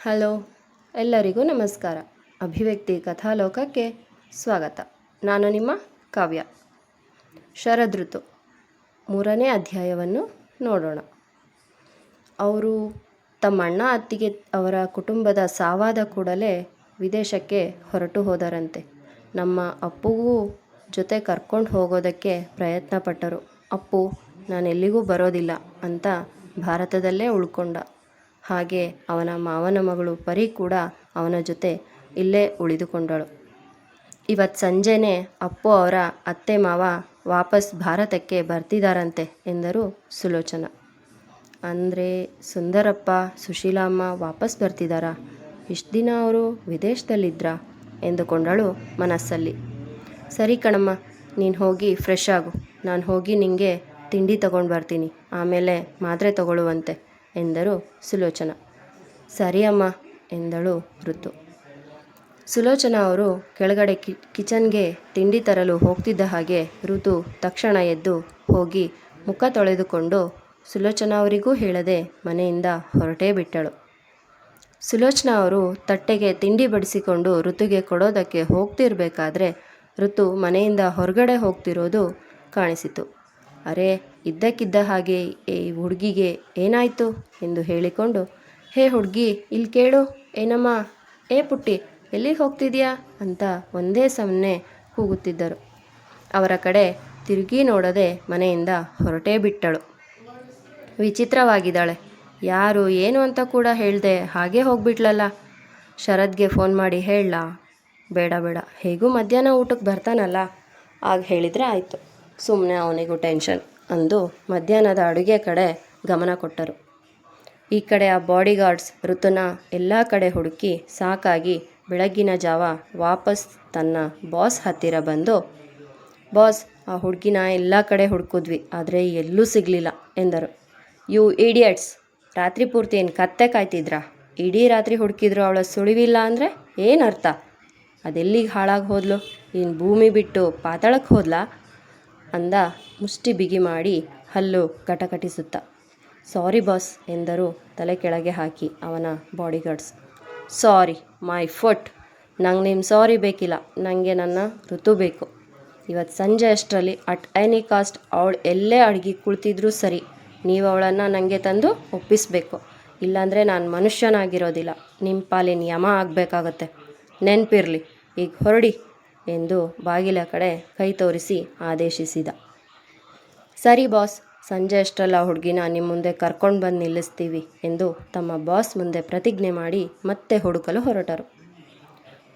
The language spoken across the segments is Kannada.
ಹಲೋ, ಎಲ್ಲರಿಗೂ ನಮಸ್ಕಾರ. ಅಭಿವ್ಯಕ್ತಿ ಕಥಾಲೋಕಕ್ಕೆ ಸ್ವಾಗತ. ನಾನು ನಿಮ್ಮ ಕಾವ್ಯ. ಶರದೃತು 3ನೇ ಅಧ್ಯಾಯವನ್ನು ನೋಡೋಣ. ಅವರು ತಮ್ಮ ಅಣ್ಣ ಅತ್ತಿಗೆ ಅವರ ಕುಟುಂಬದ ಸಾವಾದ ಕೂಡಲೇ ವಿದೇಶಕ್ಕೆ ಹೊರಟು ಹೋದರಂತೆ. ನಮ್ಮ ಅಪ್ಪುಗೂ ಜೊತೆ ಕರ್ಕೊಂಡು ಹೋಗೋದಕ್ಕೆ ಪ್ರಯತ್ನ ಪಟ್ಟರು. ಅಪ್ಪು ನಾನೆಲ್ಲಿಗೂ ಬರೋದಿಲ್ಲ ಅಂತ ಭಾರತದಲ್ಲೇ ಉಳ್ಕೊಂಡ. ಹಾಗೆ ಅವನ ಮಾವನ ಮಗಳು ಪರಿ ಕೂಡ ಅವನ ಜೊತೆ ಇಲ್ಲೇ ಉಳಿದುಕೊಂಡಳು. ಇವತ್ತು ಸಂಜೆನೇ ಅಪ್ಪು ಅವರ ಅತ್ತೆ ಮಾವ ವಾಪಸ್ ಭಾರತಕ್ಕೆ ಬರ್ತಿದ್ದಾರಂತೆ ಎಂದರು ಸುಲೋಚನಾ. ಅಂದರೆ ಸುಂದರಪ್ಪ ಸುಶೀಲಮ್ಮ ವಾಪಸ್ ಬರ್ತಿದ್ದಾರಾ? ಇಷ್ಟು ದಿನ ಅವರು ವಿದೇಶದಲ್ಲಿದ್ರಾ ಎಂದುಕೊಂಡಳು ಮನಸ್ಸಲ್ಲಿ. ಸರಿ ಕಣಮ್ಮ, ನೀನು ಹೋಗಿ ಫ್ರೆಶ್ ಆಗು, ನಾನು ಹೋಗಿ ನಿನಗೆ ತಿಂಡಿ ತಗೊಂಡು ಬರ್ತೀನಿ, ಆಮೇಲೆ ಮಾತ್ರೆ ತಗೊಳ್ಳುವಂತೆ ಎಂದರು ಸುಲೋಚನಾ. ಸರಿ ಅಮ್ಮ ಎಂದಳು ಋತು. ಸುಲೋಚನಾ ಅವರು ಕೆಳಗಡೆ ಕಿಚನ್ಗೆ ತಿಂಡಿ ತರಲು ಹೋಗ್ತಿದ್ದ ಹಾಗೆ ಋತು ತಕ್ಷಣ ಎದ್ದು ಹೋಗಿ ಮುಖ ತೊಳೆದುಕೊಂಡು ಸುಲೋಚನಾ ಅವರಿಗೂ ಹೇಳದೆ ಮನೆಯಿಂದ ಹೊರಟೇ ಬಿಟ್ಟಳು. ಸುಲೋಚನಾ ಅವರು ತಟ್ಟೆಗೆ ತಿಂಡಿ ಬಡಿಸಿಕೊಂಡು ಋತುಗೆ ಕೊಡೋದಕ್ಕೆ ಹೋಗ್ತಿರ್ಬೇಕಾದ್ರೆ ಋತು ಮನೆಯಿಂದ ಹೊರಗಡೆ ಹೋಗ್ತಿರೋದು ಕಾಣಿಸಿತು. ಅರೆ, ಇದ್ದಕ್ಕಿದ್ದ ಹಾಗೆ ಈ ಹುಡುಗಿಗೆ ಏನಾಯಿತು ಎಂದು ಹೇಳಿಕೊಂಡು, ಹೇ ಹುಡುಗಿ, ಇಲ್ಲಿ ಕೇಳು, ಏನಮ್ಮ, ಏ ಪುಟ್ಟಿ, ಎಲ್ಲಿಗೆ ಹೋಗ್ತಿದ್ಯಾ ಅಂತ ಒಂದೇ ಸಮನೆ ಕೂಗುತ್ತಿದ್ದರು. ಅವರ ಕಡೆ ತಿರುಗಿ ನೋಡದೆ ಮನೆಯಿಂದ ಹೊರಟೇ ಬಿಟ್ಟಳು. ವಿಚಿತ್ರವಾಗಿದ್ದಾಳೆ, ಯಾರು ಏನು ಅಂತ ಕೂಡ ಹೇಳ್ದೆ ಹಾಗೆ ಹೋಗ್ಬಿಟ್ಲಲ್ಲ. ಶರದ್ಗೆ ಫೋನ್ ಮಾಡಿ ಹೇಳಲಾ? ಬೇಡ ಬೇಡ, ಹೇಗೂ ಮಧ್ಯಾಹ್ನ ಊಟಕ್ಕೆ ಬರ್ತಾನಲ್ಲ, ಆಗ ಹೇಳಿದರೆ ಆಯಿತು, ಸುಮ್ಮನೆ ಅವನಿಗೂ ಟೆನ್ಷನ್ ಅಂದು ಮಧ್ಯಾಹ್ನದ ಅಡುಗೆ ಕಡೆ ಗಮನ ಕೊಟ್ಟರು. ಈ ಕಡೆ ಆ ಬಾಡಿಗಾರ್ಡ್ಸ್ ಋತುನ ಎಲ್ಲ ಕಡೆ ಹುಡುಕಿ ಸಾಕಾಗಿ ಬೆಳಗ್ಗಿನ ಜಾವ ವಾಪಸ್ ತನ್ನ ಬಾಸ್ ಹತ್ತಿರ ಬಂದು, ಬಾಸ್, ಆ ಹುಡುಗಿನ ಎಲ್ಲ ಕಡೆ ಹುಡುಕಿದ್ವಿ, ಆದರೆ ಎಲ್ಲೂ ಸಿಗಲಿಲ್ಲ ಎಂದರು. ಯು ಇಡಿಯಟ್ಸ್, ರಾತ್ರಿ ಪೂರ್ತಿ ಏನು ಕತ್ತೆ ಕಾಯ್ತಿದ್ರಾ? ಇಡೀ ರಾತ್ರಿ ಹುಡುಕಿದ್ರು ಅವಳ ಸುಳಿವಿಲ್ಲ ಅಂದರೆ ಏನರ್ಥ? ಅದೆಲ್ಲಿಗೆ ಹಾಳಾಗಿ ಹೋದ್ಲು? ಇನ್ನು ಭೂಮಿ ಬಿಟ್ಟು ಪಾತಾಳಕ್ಕೆ ಹೋದ್ಲಾ ಅಂದ ಮುಷ್ಟಿ ಬಿಗಿ ಮಾಡಿ ಹಲ್ಲು ಕಟಕಟಿಸುತ್ತ. ಸಾರಿ ಬಾಸ್ ಎಂದರು ತಲೆ ಕೆಳಗೆ ಹಾಕಿ ಅವನ ಬಾಡಿಗಾರ್ಡ್ಸ್. ಸಾರಿ ಮೈ ಫುಟ್, ನಂಗೆ ನಿಮ್ಮ ಸಾರಿ ಬೇಕಿಲ್ಲ, ನನಗೆ ನನ್ನ ಋತು ಬೇಕು. ಇವತ್ತು ಸಂಜೆ ಅಷ್ಟರಲ್ಲಿ ಅಟ್ ಎನಿ ಕಾಸ್ಟ್ ಅವಳು ಎಲ್ಲೇ ಅಡುಗೆ ಕುಳಿತಿದ್ರೂ ಸರಿ, ನೀವು ಅವಳನ್ನು ನನಗೆ ತಂದು ಒಪ್ಪಿಸಬೇಕು, ಇಲ್ಲಾಂದರೆ ನಾನು ಮನುಷ್ಯನಾಗಿರೋದಿಲ್ಲ, ನಿಮ್ಮ ಪಾಲಿನ ಯಮ ಆಗಬೇಕಾಗತ್ತೆ, ನೆನಪಿರಲಿ. ಈಗ ಹೊರಡಿ ಎಂದು ಬಾಗಿಲ ಕಡೆ ಕೈ ತೋರಿಸಿ ಆದೇಶಿಸಿದ. ಸರಿ ಬಾಸ್, ಸಂಜೆ ಅಷ್ಟರಲ್ಲ ಹುಡುಗಿನ ನಿಮ್ಮ ಮುಂದೆ ಕರ್ಕೊಂಡು ಬಂದು ನಿಲ್ಲಿಸ್ತೀವಿ ಎಂದು ತಮ್ಮ ಬಾಸ್ ಮುಂದೆ ಪ್ರತಿಜ್ಞೆ ಮಾಡಿ ಮತ್ತೆ ಹುಡುಕಲು ಹೊರಟರು.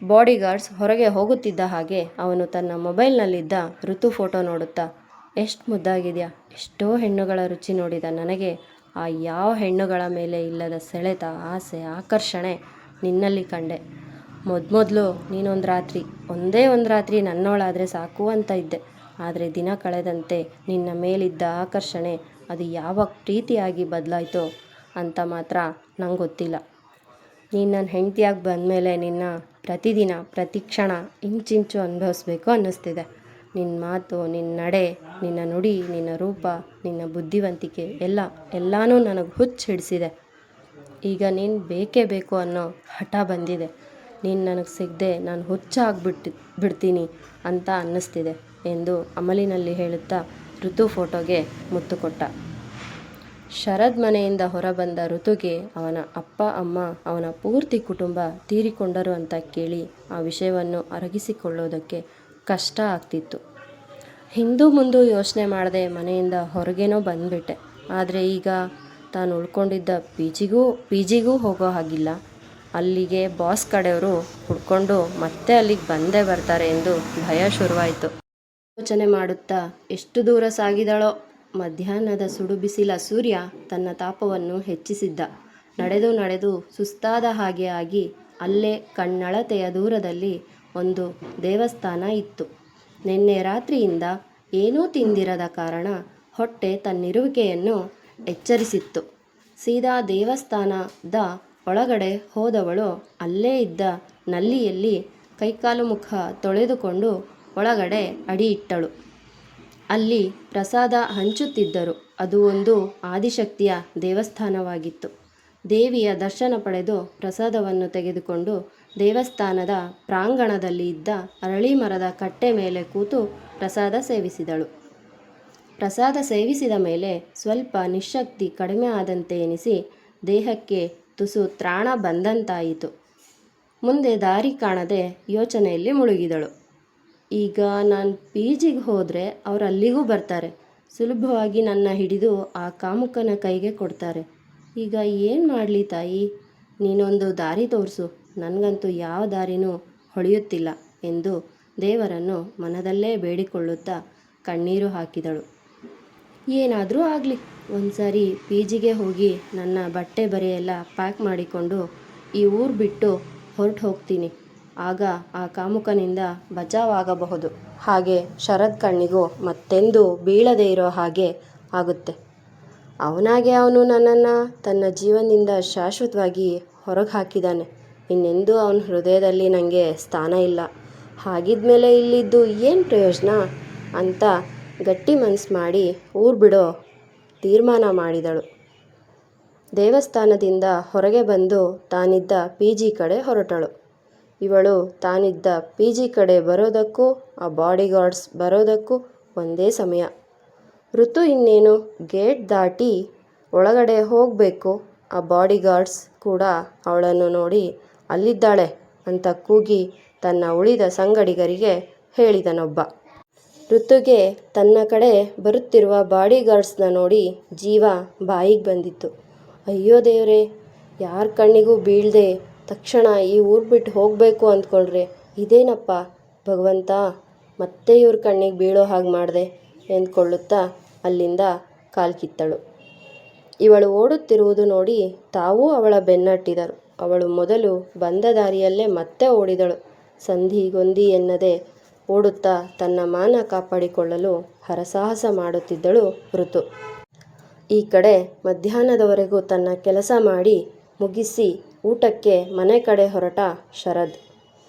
ಬಾಡಿಗಾರ್ಡ್ಸ್ ಹೊರಗೆ ಹೋಗುತ್ತಿದ್ದ ಹಾಗೆ ಅವನು ತನ್ನ ಮೊಬೈಲ್ನಲ್ಲಿದ್ದ ಋತು ಫೋಟೋ ನೋಡುತ್ತಾ, ಎಷ್ಟು ಮುದ್ದಾಗಿದೆಯಾ, ಎಷ್ಟೋ ಹೆಣ್ಣುಗಳ ರುಚಿ ನೋಡಿದ ನನಗೆ ಆ ಯಾವ ಹೆಣ್ಣುಗಳ ಮೇಲೆ ಇಲ್ಲದ ಸೆಳೆತ, ಆಸೆ, ಆಕರ್ಷಣೆ ನಿನ್ನಲ್ಲಿ ಕಂಡೆ. ಮೊದಲು ಒಂದೇ ಒಂದು ರಾತ್ರಿ ನನ್ನವಳಾದರೆ ಸಾಕು ಅಂತ ಇದ್ದೆ, ಆದರೆ ದಿನ ಕಳೆದಂತೆ ನಿನ್ನ ಮೇಲಿದ್ದ ಆಕರ್ಷಣೆ ಅದು ಯಾವ ಪ್ರೀತಿಯಾಗಿ ಬದಲಾಯಿತೋ ಅಂತ ಮಾತ್ರ ನಂಗೆ ಗೊತ್ತಿಲ್ಲ. ನೀನು ನನ್ನ ಹೆಂಡತಿಯಾಗಿ ಬಂದಮೇಲೆ ನಿನ್ನ ಪ್ರತಿದಿನ ಪ್ರತಿ ಕ್ಷಣ ಇಂಚಿಂಚು ಅನುಭವಿಸ್ಬೇಕು ಅನ್ನಿಸ್ತಿದೆ. ನಿನ್ನ ಮಾತು, ನಿನ್ನ ನಡೆ, ನಿನ್ನ ನುಡಿ, ನಿನ್ನ ರೂಪ, ನಿನ್ನ ಬುದ್ಧಿವಂತಿಕೆ ಎಲ್ಲನೂ ನನಗೆ ಹುಚ್ಚು ಹಿಡಿಸಿದೆ. ಈಗ ನೀನು ಬೇಕೇ ಬೇಕು ಅನ್ನೋ ಹಠ ಬಂದಿದೆ. ನೀನು ನನಗೆ ಸಿಗದೆ ನಾನು ಬಿಡ್ತೀನಿ ಅಂತ ಅನ್ನಿಸ್ತಿದೆ ಎಂದು ಅಮಲಿನಲ್ಲಿ ಹೇಳುತ್ತಾ ಋತು ಫೋಟೋಗೆ ಮುತ್ತು ಕೊಟ್ಟ. ಶರದ್ ಮನೆಯಿಂದ ಹೊರಬಂದ ಋತುಗೆ ಅವನ ಅಪ್ಪ ಅಮ್ಮ, ಅವನ ಪೂರ್ತಿ ಕುಟುಂಬ ತೀರಿಕೊಂಡರು ಅಂತ ಕೇಳಿ ಆ ವಿಷಯವನ್ನು ಅರಗಿಸಿಕೊಳ್ಳೋದಕ್ಕೆ ಕಷ್ಟ ಆಗ್ತಿತ್ತು. ಹಿಂದೂ ಮುಂದೂ ಯೋಚನೆ ಮಾಡದೆ ಮನೆಯಿಂದ ಹೊರಗೇನೋ ಬಂದುಬಿಟ್ಟೆ, ಆದರೆ ಈಗ ತಾನು ಉಳ್ಕೊಂಡಿದ್ದ ಪಿ ಜಿಗೂ ಹೋಗೋ ಹಾಗಿಲ್ಲ. ಅಲ್ಲಿಗೆ ಬಾಸ್ ಕಡೆಯವರು ಹುಡ್ಕೊಂಡು ಮತ್ತೆ ಅಲ್ಲಿಗೆ ಬಂದೇ ಬರ್ತಾರೆ ಎಂದು ಭಯ ಶುರುವಾಯಿತು. ಯೋಚನೆ ಮಾಡುತ್ತಾ ಎಷ್ಟು ದೂರ ಸಾಗಿದಳೋ. ಮಧ್ಯಾಹ್ನದ ಸುಡು ಬಿಸಿಲ ಸೂರ್ಯ ತನ್ನ ತಾಪವನ್ನು ಹೆಚ್ಚಿಸಿದ್ದ. ನಡೆದು ಸುಸ್ತಾದ ಹಾಗೆ ಆಗಿ ಅಲ್ಲೇ ಕಣ್ಣಳತೆಯ ದೂರದಲ್ಲಿ ಒಂದು ದೇವಸ್ಥಾನ ಇತ್ತು. ನಿನ್ನೆ ರಾತ್ರಿಯಿಂದ ಏನೂ ತಿಂದಿರದ ಕಾರಣ ಹೊಟ್ಟೆ ತನ್ನಿರುವಿಕೆಯನ್ನು ಎಚ್ಚರಿಸಿತ್ತು. ಸೀದಾ ದೇವಸ್ಥಾನದ ಒಳಗಡೆ ಹೋದವಳು ಅಲ್ಲೇ ಇದ್ದ ನಲ್ಲಿಯಲ್ಲಿ ಕೈಕಾಲು ಮುಖ ತೊಳೆದುಕೊಂಡು ಒಳಗಡೆ ಅಡಿ ಇಟ್ಟಳು. ಅಲ್ಲಿ ಪ್ರಸಾದ ಹಂಚುತ್ತಿದ್ದರು. ಅದು ಒಂದು ಆದಿಶಕ್ತಿಯ ದೇವಸ್ಥಾನವಾಗಿತ್ತು. ದೇವಿಯ ದರ್ಶನ ಪಡೆದು ಪ್ರಸಾದವನ್ನು ತೆಗೆದುಕೊಂಡು ದೇವಸ್ಥಾನದ ಪ್ರಾಂಗಣದಲ್ಲಿ ಇದ್ದ ಅರಳಿ ಮರದ ಕಟ್ಟೆ ಮೇಲೆ ಕೂತು ಪ್ರಸಾದ ಸೇವಿಸಿದಳು. ಪ್ರಸಾದ ಸೇವಿಸಿದ ಮೇಲೆ ಸ್ವಲ್ಪ ನಿಶ್ಶಕ್ತಿ ಕಡಿಮೆ ಆದಂತೆ ಎನಿಸಿ ದೇಹಕ್ಕೆ ತುಸು ತ್ರಾಣ ಬಂದಂತಾಯಿತು. ಮುಂದೆ ದಾರಿ ಕಾಣದೆ ಯೋಚನೆಯಲ್ಲಿ ಮುಳುಗಿದಳು. ಈಗ ನಾನು PGಗೆ ಹೋದರೆ ಅವರು ಅಲ್ಲಿಗೂ ಬರ್ತಾರೆ, ಸುಲಭವಾಗಿ ನನ್ನ ಹಿಡಿದು ಆ ಕಾಮುಕನ ಕೈಗೆ ಕೊಡ್ತಾರೆ. ಈಗ ಏನು ಮಾಡಲಿ ತಾಯಿ, ನೀನೊಂದು ದಾರಿ ತೋರಿಸು, ನನಗಂತೂ ಯಾವ ದಾರಿನೂ ಹೊಳೆಯುತ್ತಿಲ್ಲ ಎಂದು ದೇವರನ್ನು ಮನದಲ್ಲೇ ಬೇಡಿಕೊಳ್ಳುತ್ತಾ ಕಣ್ಣೀರು ಹಾಕಿದಳು. ಏನಾದರೂ ಆಗಲಿ, ಒಂದು ಸಾರಿ PGಗೆ ಹೋಗಿ ನನ್ನ ಬಟ್ಟೆ ಬರೆಯೆಲ್ಲ ಪ್ಯಾಕ್ ಮಾಡಿಕೊಂಡು ಈ ಊರು ಬಿಟ್ಟು ಹೊರಟು ಹೋಗ್ತೀನಿ. ಆಗ ಆ ಕಾಮುಕನಿಂದ ಬಚಾವಾಗಬಹುದು. ಹಾಗೆ ಶರದ್ ಕಣ್ಣಿಗೂ ಮತ್ತೆಂದೂ ಬೀಳದೇ ಇರೋ ಹಾಗೆ ಆಗುತ್ತೆ. ಅವನಾಗೆ ಅವನು ನನ್ನನ್ನು ತನ್ನ ಜೀವನದಿಂದ ಶಾಶ್ವತವಾಗಿ ಹೊರಗೆ ಹಾಕಿದ್ದಾನೆ. ಇನ್ನೆಂದೂ ಅವನ ಹೃದಯದಲ್ಲಿ ನನಗೆ ಸ್ಥಾನ ಇಲ್ಲ. ಹಾಗಿದ್ಮೇಲೆ ಇಲ್ಲಿದ್ದು ಏನು ಪ್ರಯೋಜನ ಅಂತ ಗಟ್ಟಿ ಮನಸ್ಸು ಮಾಡಿ ಊರು ಬಿಡೋ ತೀರ್ಮಾನ ಮಾಡಿದಳು. ದೇವಸ್ಥಾನದಿಂದ ಹೊರಗೆ ಬಂದು ತಾನಿದ್ದ PG ಕಡೆ ಹೊರಟಳು. ಇವಳು ತಾನಿದ್ದ PG ಕಡೆ ಬರೋದಕ್ಕೂ ಆ ಬಾಡಿಗಾರ್ಡ್ಸ್ ಬರೋದಕ್ಕೂ ಒಂದೇ ಸಮಯ. ಋತು ಇನ್ನೇನು ಗೇಟ್ ದಾಟಿ ಒಳಗಡೆ ಹೋಗಬೇಕು. ಆ ಬಾಡಿಗಾರ್ಡ್ಸ್ ಕೂಡ ಅವಳನ್ನು ನೋಡಿ ಅಲ್ಲಿದ್ದಾಳೆ ಅಂತ ಕೂಗಿ ತನ್ನ ಉಳಿದ ಸಂಗಡಿಗರಿಗೆ ಹೇಳಿದನೊಬ್ಬ. ಋತುಗೆ ತನ್ನ ಕಡೆ ಬರುತ್ತಿರುವ ಬಾಡಿಗಾರ್ಡ್ಸ್ನ ನೋಡಿ ಜೀವ ಬಾಯಿಗೆ ಬಂದಿತ್ತು. ಅಯ್ಯೋ ದೇವ್ರೇ, ಯಾರ ಕಣ್ಣಿಗೂ ಬೀಳದೆ ತಕ್ಷಣ ಈ ಊರು ಬಿಟ್ಟು ಹೋಗಬೇಕು ಅಂದ್ಕೊಂಡ್ರೆ ಇದೇನಪ್ಪ ಭಗವಂತ, ಮತ್ತೆ ಇವ್ರ ಕಣ್ಣಿಗೆ ಬೀಳೋ ಹಾಗೆ ಮಾಡಿದೆ ಎಂದ್ಕೊಳ್ಳುತ್ತಾ ಅಲ್ಲಿಂದ ಕಾಲ್ಕಿತ್ತಳು. ಇವಳು ಓಡುತ್ತಿರುವುದು ನೋಡಿ ತಾವೂ ಅವಳ ಬೆನ್ನಟ್ಟಿದರು. ಅವಳು ಮೊದಲು ಬಂದ ದಾರಿಯಲ್ಲೇ ಮತ್ತೆ ಓಡಿದಳು. ಸಂಧಿಗೊಂದಿ ಎನ್ನದೆ ಓಡುತ್ತಾ ತನ್ನ ಮಾನ ಕಾಪಾಡಿಕೊಳ್ಳಲು ಹರಸಾಹಸ ಮಾಡುತ್ತಿದ್ದಳು ಋತು. ಈ ಕಡೆ ಮಧ್ಯಾಹ್ನದವರೆಗೂ ತನ್ನ ಕೆಲಸ ಮಾಡಿ ಮುಗಿಸಿ ಊಟಕ್ಕೆ ಮನೆ ಕಡೆ ಹೊರಟ ಶರದ್.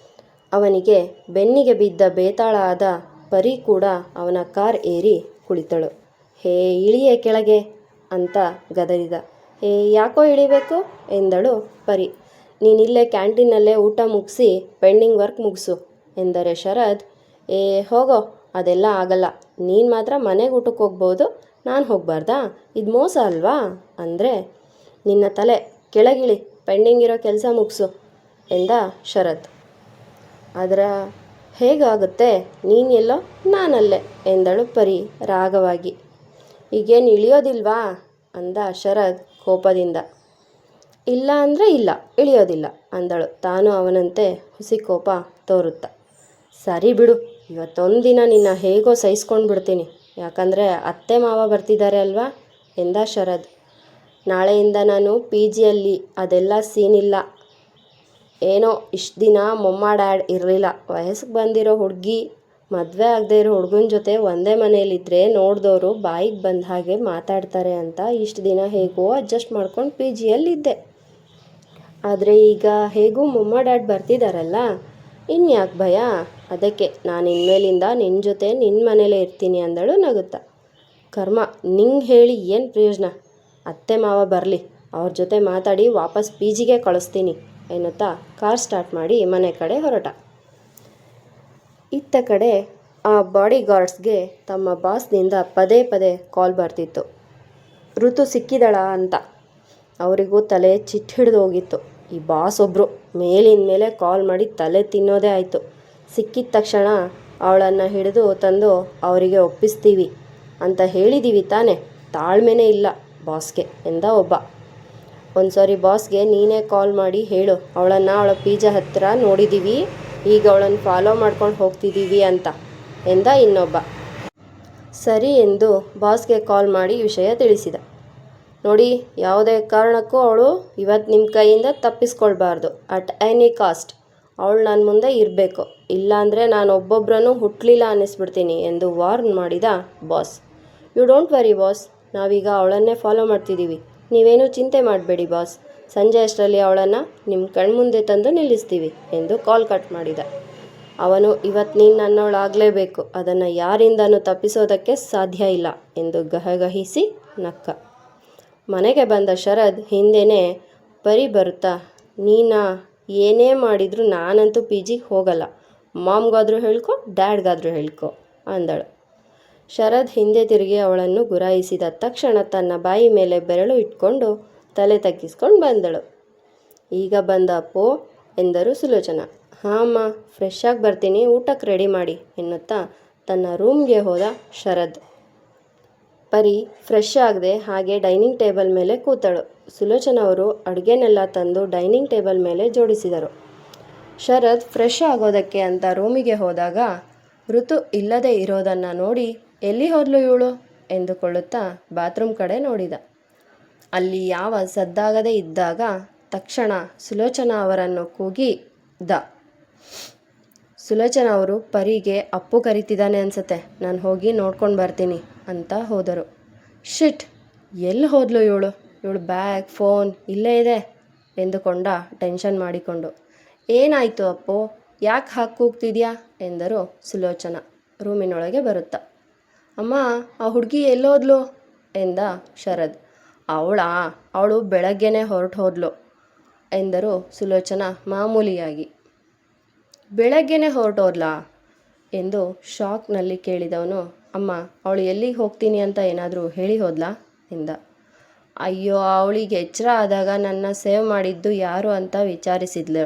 ಅವನಿಗೆ ಬೆನ್ನಿಗೆ ಬಿದ್ದ ಬೇತಾಳ ಆದ ಪರಿ ಕೂಡ ಅವನ ಕಾರ್ ಏರಿ ಕುಳಿತಳು. ಹೇ ಇಳಿಯೇ ಕೆಳಗೆ ಅಂತ ಗದರಿದ. ಹೇ ಯಾಕೋ ಇಳಿಬೇಕು ಎಂದಳು ಪರಿ. ನೀನಿಲ್ಲೇ ಕ್ಯಾಂಟೀನಲ್ಲೇ ಊಟ ಮುಗಿಸಿ ಪೆಂಡಿಂಗ್ ವರ್ಕ್ ಮುಗಿಸು ಎಂದರೆ ಶರದ್. ಹೋಗೋ, ಅದೆಲ್ಲ ಆಗಲ್ಲ, ನೀನು ಮಾತ್ರ ಮನೆಗೆ ಊಟಕ್ಕೆ ಹೋಗ್ಬೋದು, ನಾನು ಹೋಗಬಾರ್ದಾ? ಇದು ಮೋಸ ಅಲ್ವಾ ಅಂದರೆ. ನಿನ್ನ ತಲೆ ಕೆಳಗಿಳಿ, ಪೆಂಡಿಂಗ್ ಇರೋ ಕೆಲಸ ಮುಗಿಸು ಎಂದ ಶರತ್. ಅದರ ಹೇಗಾಗುತ್ತೆ, ನೀನು ಎಲ್ಲೋ ನಾನಲ್ಲೇ ಎಂದಳು ಪರಿ ರಾಗವಾಗಿ. ಈಗೇನು ಇಳಿಯೋದಿಲ್ವಾ ಅಂದ ಶರದ್ ಕೋಪದಿಂದ. ಇಲ್ಲ ಅಂದರೆ ಇಲ್ಲ, ಇಳಿಯೋದಿಲ್ಲ ಅಂದಳು ತಾನು ಅವನಂತೆ ಹುಸಿ ಕೋಪ ತೋರುತ್ತಾ. ಸರಿ ಬಿಡು, ಇವತ್ತೊಂದು ದಿನ ನಿನ್ನ ಹೇಗೋ ಸಹಿಸ್ಕೊಂಡು ಬಿಡ್ತೀನಿ, ಯಾಕಂದರೆ ಅತ್ತೆ ಮಾವ ಬರ್ತಿದ್ದಾರೆ ಅಲ್ವಾ ಎಂದ ಶರದ್. ನಾಳೆಯಿಂದ ನಾನು PGಯಲ್ಲಿ ಅದೆಲ್ಲ ಸೀನಿಲ್ಲ. ಏನೋ ಇಷ್ಟು ದಿನ ಮೊಮ್ಮ ಡ್ಯಾಡ್ ಇರಲಿಲ್ಲ, ವಯಸ್ಸಿಗೆ ಬಂದಿರೋ ಹುಡುಗಿ ಮದುವೆ ಆಗದೆ ಇರೋ ಹುಡುಗನ ಜೊತೆ ಒಂದೇ ಮನೇಲಿದ್ದರೆ ನೋಡಿದವರು ಬಾಯಿಗೆ ಬಂದ ಹಾಗೆ ಮಾತಾಡ್ತಾರೆ ಅಂತ ಇಷ್ಟು ದಿನ ಹೇಗೋ ಅಡ್ಜಸ್ಟ್ ಮಾಡ್ಕೊಂಡು PGಯಲ್ಲಿದ್ದೆ. ಆದರೆ ಈಗ ಹೇಗೂ ಮೊಮ್ಮ ಡ್ಯಾಡ್ ಬರ್ತಿದ್ದಾರಲ್ಲ, ಇನ್ಯಾಕೆ ಭಯ? ಅದಕ್ಕೆ ನಾನು ಇನ್ಮೇಲಿಂದ ನಿನ್ನ ಜೊತೆ ನಿನ್ನ ಮನೇಲೇ ಇರ್ತೀನಿ ಅಂದಳು ನಗುತ್ತಾ. ಕರ್ಮ, ನಿಂಗೆ ಹೇಳಿ ಏನು ಪ್ರಯೋಜನ? ಅತ್ತೆ ಮಾವ ಬರಲಿ, ಅವ್ರ ಜೊತೆ ಮಾತಾಡಿ ವಾಪಸ್ PGಗೆ ಕಳಿಸ್ತೀನಿ ಎನ್ನುತ್ತಾ ಕಾರ್ ಸ್ಟಾರ್ಟ್ ಮಾಡಿ ಮನೆ ಕಡೆ ಹೊರಟ. ಇತ್ತ ಕಡೆ ಆ ಬಾಡಿಗಾರ್ಡ್ಸ್ಗೆ ತಮ್ಮ ಬಾಸ್ನಿಂದ ಪದೇ ಪದೇ ಕಾಲ್ ಬರ್ತಿತ್ತು, ಋತು ಸಿಕ್ಕಿದಳ ಅಂತ. ಅವರಿಗೂ ತಲೆ ಚಿಟ್ಟು ಹಿಡಿದು ಹೋಗಿತ್ತು. ಈ ಬಾಸ್ ಒಬ್ಬರು ಮೇಲಿನ ಮೇಲೆ ಕಾಲ್ ಮಾಡಿ ತಲೆ ತಿನ್ನೋದೇ ಆಯಿತು. ಸಿಕ್ಕಿದ ತಕ್ಷಣ ಅವಳನ್ನು ಹಿಡಿದು ತಂದು ಅವರಿಗೆ ಒಪ್ಪಿಸ್ತೀವಿ ಅಂತ ಹೇಳಿದ್ದೀವಿ ತಾನೆ, ತಾಳ್ಮೆನೇ ಇಲ್ಲ ಬಾಸ್ಗೆ ಎಂದ ಒಬ್ಬ. ಒಂದು ಸಾರಿ ಬಾಸ್ಗೆ ನೀನೇ ಕಾಲ್ ಮಾಡಿ ಹೇಳು, ಅವಳನ್ನು ಅವಳ PG ಹತ್ತಿರ ನೋಡಿದ್ದೀವಿ, ಈಗ ಅವಳನ್ನು ಫಾಲೋ ಮಾಡ್ಕೊಂಡು ಹೋಗ್ತಿದ್ದೀವಿ ಅಂತ ಎಂದ ಇನ್ನೊಬ್ಬ. ಸರಿ ಎಂದು ಬಾಸ್ಗೆ ಕಾಲ್ ಮಾಡಿ ವಿಷಯ ತಿಳಿಸಿದ. ನೋಡಿ, ಯಾವುದೇ ಕಾರಣಕ್ಕೂ ಅವಳು ಇವತ್ತು ನಿಮ್ಮ ಕೈಯಿಂದ ತಪ್ಪಿಸ್ಕೊಳ್ಬಾರ್ದು. ಅಟ್ ಎನಿ ಕಾಸ್ಟ್ ಅವಳು ನನ್ನ ಮುಂದೆ ಇರಬೇಕು, ಇಲ್ಲಾಂದರೆ ನಾನು ಒಬ್ಬೊಬ್ಬರನ್ನು ಹುಟ್ಟಲಿಲ್ಲ ಅನ್ನಿಸ್ಬಿಡ್ತೀನಿ ಎಂದು ವಾರ್ನ್ ಮಾಡಿದ boss. You don't worry boss, ನಾವೀಗ ಅವಳನ್ನೇ ಫಾಲೋ ಮಾಡ್ತಿದ್ದೀವಿ, ನೀವೇನೂ ಚಿಂತೆ ಮಾಡಬೇಡಿ ಬಾಸ್, ಸಂಜೆ ಅಷ್ಟರಲ್ಲಿ ಅವಳನ್ನು ನಿಮ್ಮ ಕಣ್ಮುಂದೆ ತಂದು ನಿಲ್ಲಿಸ್ತೀವಿ ಎಂದು ಕಾಲ್ ಕಟ್ ಮಾಡಿದ. ಅವನು ಇವತ್ತು ನೀನು ನನ್ನವಳಾಗಲೇಬೇಕು, ಅದನ್ನು ಯಾರಿಂದನೂ ತಪ್ಪಿಸೋದಕ್ಕೆ ಸಾಧ್ಯ ಇಲ್ಲ ಎಂದು ಗಹಗಹಿಸಿ ನಕ್ಕ. ಮನೆಗೆ ಬಂದ ಶರದ್ ಹಿಂದೆಯೇ ಪರಿ ಬರುತ್ತಾ, ನೀನಾ ಏನೇ ಮಾಡಿದರೂ ನಾನಂತೂ ಪಿ ಜಿಗೆ ಹೋಗಲ್ಲ, ಮಾಮ್ಗಾದರೂ ಹೇಳ್ಕೊ ಡ್ಯಾಡ್ಗಾದರೂ ಹೇಳ್ಕೊ ಅಂದಳು. ಶರದ್ ಹಿಂದೆ ತಿರುಗಿ ಅವಳನ್ನು ಗುರಾಯಿಸಿದ ತಕ್ಷಣ ತನ್ನ ಬಾಯಿ ಮೇಲೆ ಬೆರಳು ಇಟ್ಕೊಂಡು ತಲೆ ತಗ್ಗಿಸ್ಕೊಂಡು ಬಂದಳು. ಈಗ ಬಂದ ಅಪ್ಪೋ ಎಂದರು ಸುಲೋಚನಾ. ಹಾಂ ಅಮ್ಮ, ಫ್ರೆಶ್ ಆಗಿ ಬರ್ತೀನಿ, ಊಟಕ್ಕೆ ರೆಡಿ ಮಾಡಿ ಎನ್ನುತ್ತಾ ತನ್ನ ರೂಮ್ಗೆ ಹೋದ ಶರದ್. ಪರಿ ಫ್ರೆಶ್ ಆಗದೆ ಹಾಗೆ ಡೈನಿಂಗ್ ಟೇಬಲ್ ಮೇಲೆ ಕೂತಳು. ಸುಲೋಚನಾ ಅವರು ಅಡುಗೆನೆಲ್ಲ ತಂದು ಡೈನಿಂಗ್ ಟೇಬಲ್ ಮೇಲೆ ಜೋಡಿಸಿದರು. ಶರದ್ ಫ್ರೆಶ್ ಆಗೋದಕ್ಕೆ ಅಂತ ರೂಮಿಗೆ ಹೋದಾಗ ಋತು ಇಲ್ಲದೆ ಇರೋದನ್ನು ನೋಡಿ ಎಲ್ಲಿ ಹೋದ್ಲು ಇವಳು ಎಂದುಕೊಳ್ಳುತ್ತಾ ಬಾತ್ರೂಮ್ ಕಡೆ ನೋಡಿದ. ಅಲ್ಲಿ ಯಾವ ಸದ್ದಾಗದೇ ಇದ್ದಾಗ ತಕ್ಷಣ ಸುಲೋಚನಾ ಅವರನ್ನು ಕೂಗಿದ. ಸುಲೋಚನಾ ಅವರು ಪರಿಗೆ ಅಪ್ಪು ಕರಿತಿದ್ದಾನೆ ಅನ್ಸತ್ತೆ, ನಾನು ಹೋಗಿ ನೋಡ್ಕೊಂಡು ಬರ್ತೀನಿ ಅಂತ ಹೋದರು. ಶಿಟ್, ಎಲ್ಲಿ ಹೋದ್ಲು ಇವಳು ಬ್ಯಾಗ್ ಫೋನ್ ಇಲ್ಲೇ ಇದೆ ಎಂದುಕೊಂಡ ಟೆನ್ಷನ್ ಮಾಡಿಕೊಂಡು. ಏನಾಯಿತು ಅಪ್ಪು, ಯಾಕೆ ಹಾಕಿ ಕೂಗ್ತಿದ್ಯಾ ಎಂದರು ಸುಲೋಚನಾ ರೂಮಿನೊಳಗೆ ಬರುತ್ತಾ. ಅಮ್ಮ, ಆ ಹುಡುಗಿ ಎಲ್ಲೋದ್ಲು ಎಂದ ಶರದ್. ಅವಳು ಬೆಳಗ್ಗೆನೇ ಹೊರಟು ಹೋದ್ಲು ಎಂದರು ಸುಲೋಚನಾ ಮಾಮೂಲಿಯಾಗಿ. ಬೆಳಗ್ಗೆನೇ ಹೊರಟೋದ್ಲಾ ಎಂದು ಶಾಕ್ನಲ್ಲಿ ಕೇಳಿದವನು, ಅಮ್ಮ ಅವಳು ಎಲ್ಲಿಗೆ ಹೋಗ್ತೀನಿ ಅಂತ ಏನಾದರೂ ಹೇಳಿ ಹೋದ್ಲಾ ಎಂದ. ಅಯ್ಯೋ, ಅವಳಿಗೆ ಎಚ್ಚರ ಆದಾಗ ನನ್ನ ಸೇವ್ ಮಾಡಿದ್ದು ಯಾರು ಅಂತ ವಿಚಾರಿಸಿದ್ಲು.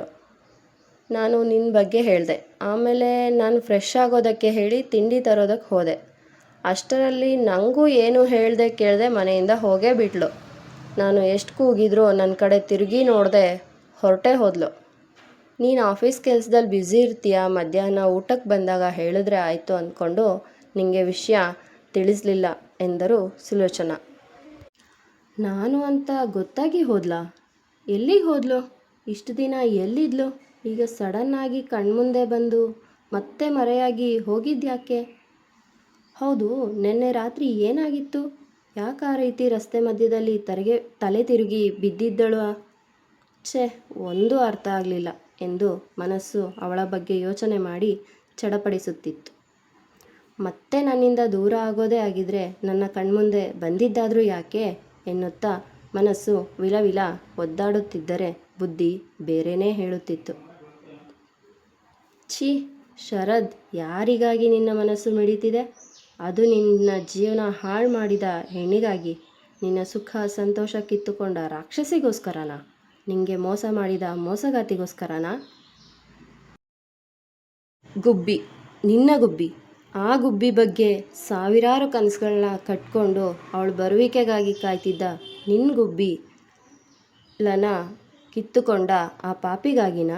ನಾನು ನಿನ್ನ ಬಗ್ಗೆ ಹೇಳಿದೆ. ಆಮೇಲೆ ನಾನು ಫ್ರೆಶ್ ಆಗೋದಕ್ಕೆ ಹೇಳಿ ತಿಂಡಿ ತರೋದಕ್ಕೆ ಹೋದೆ. ಅಷ್ಟರಲ್ಲಿ ನನಗೂ ಏನು ಹೇಳ್ದೆ ಕೇಳದೆ ಮನೆಯಿಂದ ಹೋಗೇ ಬಿಟ್ಲು. ನಾನು ಎಷ್ಟು ಕೂಗಿದ್ರೂ ನನ್ನ ಕಡೆ ತಿರುಗಿ ನೋಡದೆ ಹೊರಟೇ ಹೋದ್ಲು. ನೀನು ಆಫೀಸ್ ಕೆಲಸದಲ್ಲಿ ಬ್ಯುಸಿ ಇರ್ತೀಯ, ಮಧ್ಯಾಹ್ನ ಊಟಕ್ಕೆ ಬಂದಾಗ ಹೇಳಿದ್ರೆ ಆಯಿತು ಅಂದ್ಕೊಂಡು ನಿನಗೆ ವಿಷಯ ತಿಳಿಸಲಿಲ್ಲ ಎಂದರು ಸುಲೋಚನಾ. ನಾನು ಅಂತ ಗೊತ್ತಾಗಿ ಹೋದ್ಲಾ? ಎಲ್ಲಿಗೆ ಹೋದ್ಲು? ಇಷ್ಟು ದಿನ ಎಲ್ಲಿದ್ಲು? ಈಗ ಸಡನ್ನಾಗಿ ಕಣ್ಮುಂದೆ ಬಂದು ಮತ್ತೆ ಮರೆಯಾಗಿ ಹೋಗಿದ್ಯಾಕೆ? ಹೌದು, ನಿನ್ನೆ ರಾತ್ರಿ ಏನಾಗಿತ್ತು? ಯಾಕೆ ಆ ರೀತಿ ರಸ್ತೆ ಮಧ್ಯದಲ್ಲಿ ತಲೆ ತಿರುಗಿ ಬಿದ್ದಿದ್ದಳು? ಛೇ, ಒಂದೂ ಅರ್ಥ ಆಗಲಿಲ್ಲ ಎಂದು ಮನಸ್ಸು ಅವಳ ಬಗ್ಗೆ ಯೋಚನೆ ಮಾಡಿ ಚಡಪಡಿಸುತ್ತಿತ್ತು. ಮತ್ತೆ ನನ್ನಿಂದ ದೂರ ಆಗೋದೇ ಆಗಿದ್ರೆ ನನ್ನ ಕಣ್ಮುಂದೆ ಬಂದಿದ್ದಾದರೂ ಯಾಕೆ ಎನ್ನುತ್ತಾ ಮನಸ್ಸು ವಿಲವಿಲ ಒದ್ದಾಡುತ್ತಿದ್ದರೆ ಬುದ್ಧಿ ಬೇರೆನೇ ಹೇಳುತ್ತಿತ್ತು. ಛೀ ಶರದ್, ಯಾರಿಗಾಗಿ ನಿನ್ನ ಮನಸ್ಸು ಮಿಡಿತಿದೆ? ಅದು ನಿನ್ನ ಜೀವನ ಹಾಳು ಮಾಡಿದ ಹೆಣ್ಣಿಗಾಗಿ, ನಿನ್ನ ಸುಖ ಸಂತೋಷ ಕಿತ್ತುಕೊಂಡ ರಾಕ್ಷಸಿಗೋಸ್ಕರನಾ? ನಿನಗೆ ಮೋಸ ಮಾಡಿದ ಮೋಸಗಾತಿಗೋಸ್ಕರನಾ? ಗುಬ್ಬಿ, ನಿನ್ನ ಗುಬ್ಬಿ. ಆ ಗುಬ್ಬಿ ಬಗ್ಗೆ ಸಾವಿರಾರು ಕನಸುಗಳನ್ನ ಕಟ್ಕೊಂಡು ಅವಳು ಬರುವಿಕೆಗಾಗಿ ಕಾಯ್ತಿದ್ದ ನಿನ್ನ ಗುಬ್ಬಿಲನ ಕಿತ್ತುಕೊಂಡ ಆ ಪಾಪಿಗಾಗಿನ?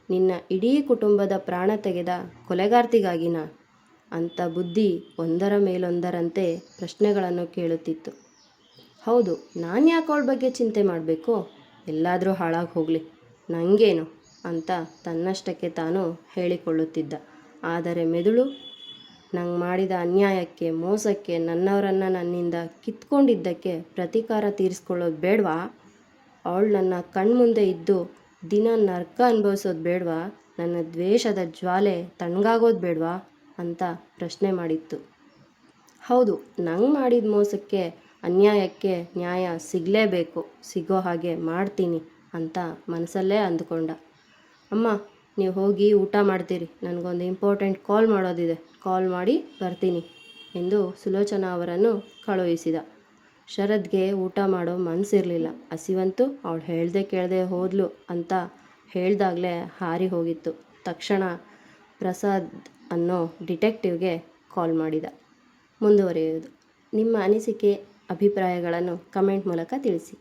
ನಿನ್ನ ಇಡೀ ಕುಟುಂಬದ ಪ್ರಾಣ ತೆಗೆದ ಕೊಲೆಗಾರ್ತಿಗಾಗಿನ ಅಂತ ಬುದ್ಧಿ ಒಂದರ ಮೇಲೊಂದರಂತೆ ಪ್ರಶ್ನೆಗಳನ್ನು ಕೇಳುತ್ತಿತ್ತು. ಹೌದು, ನಾನು ಯಾಕೆ ಅವಳ ಬಗ್ಗೆ ಚಿಂತೆ ಮಾಡಬೇಕು? ಎಲ್ಲಾದರೂ ಹಾಳಾಗಿ ಹೋಗಲಿ, ನನಗೇನು ಅಂತ ತನ್ನಷ್ಟಕ್ಕೆ ತಾನು ಹೇಳಿಕೊಳ್ಳುತ್ತಿದ್ದ. ಆದರೆ ಮೆದುಳು, ನಂಗೆ ಮಾಡಿದ ಅನ್ಯಾಯಕ್ಕೆ, ಮೋಸಕ್ಕೆ, ನನ್ನವರನ್ನು ನನ್ನಿಂದ ಕಿತ್ಕೊಂಡಿದ್ದಕ್ಕೆ ಪ್ರತೀಕಾರ ತೀರಿಸ್ಕೊಳ್ಳೋದು ಬೇಡವಾ? ಅವಳು ನನ್ನ ಕಣ್ಮುಂದೆ ಇದ್ದು ದಿನ ನರ್ಕ ಅನುಭವಿಸೋದು ಬೇಡವಾ? ನನ್ನ ದ್ವೇಷದ ಜ್ವಾಲೆ ತಣ್ಣಗಾಗೋದು ಬೇಡವಾ ಅಂತ ಪ್ರಶ್ನೆ ಮಾಡಿತ್ತು. ಹೌದು, ನಂಗೆ ಮಾಡಿದ ಮೋಸಕ್ಕೆ, ಅನ್ಯಾಯಕ್ಕೆ ನ್ಯಾಯ ಸಿಗಲೇಬೇಕು, ಸಿಗೋ ಹಾಗೆ ಮಾಡ್ತೀನಿ ಅಂತ ಮನಸ್ಸಲ್ಲೇ ಅಂದುಕೊಂಡ. ಅಮ್ಮ, ನೀವು ಹೋಗಿ ಊಟ ಮಾಡ್ತೀರಿ, ನನಗೊಂದು ಇಂಪಾರ್ಟೆಂಟ್ ಕಾಲ್ ಮಾಡೋದಿದೆ, ಕಾಲ್ ಮಾಡಿ ಬರ್ತೀನಿ ಎಂದು ಸುಲೋಚನಾ ಅವರನ್ನು ಕಳುಹಿಸಿದ. ಶರದ್ಗೆ ಊಟ ಮಾಡೋ ಮನಸ್ಸಿರಲಿಲ್ಲ. ಹಸಿವಂತೂ ಅವಳು ಹೇಳ್ದೆ ಕೇಳದೆ ಹೋದ್ಲು ಅಂತ ಹೇಳ್ದಾಗಲೇ ಹಾರಿ ಹೋಗಿತ್ತು. ತಕ್ಷಣ ಪ್ರಸಾದ್ ಅನ್ನೋ ಡಿಟೆಕ್ಟಿವ್ಗೆ ಕಾಲ್ ಮಾಡಿದ. ಮುಂದುವರಿಯುವುದು. ನಿಮ್ಮ ಅನಿಸಿಕೆ ಅಭಿಪ್ರಾಯಗಳನ್ನು ಕಮೆಂಟ್ ಮೂಲಕ ತಿಳಿಸಿ.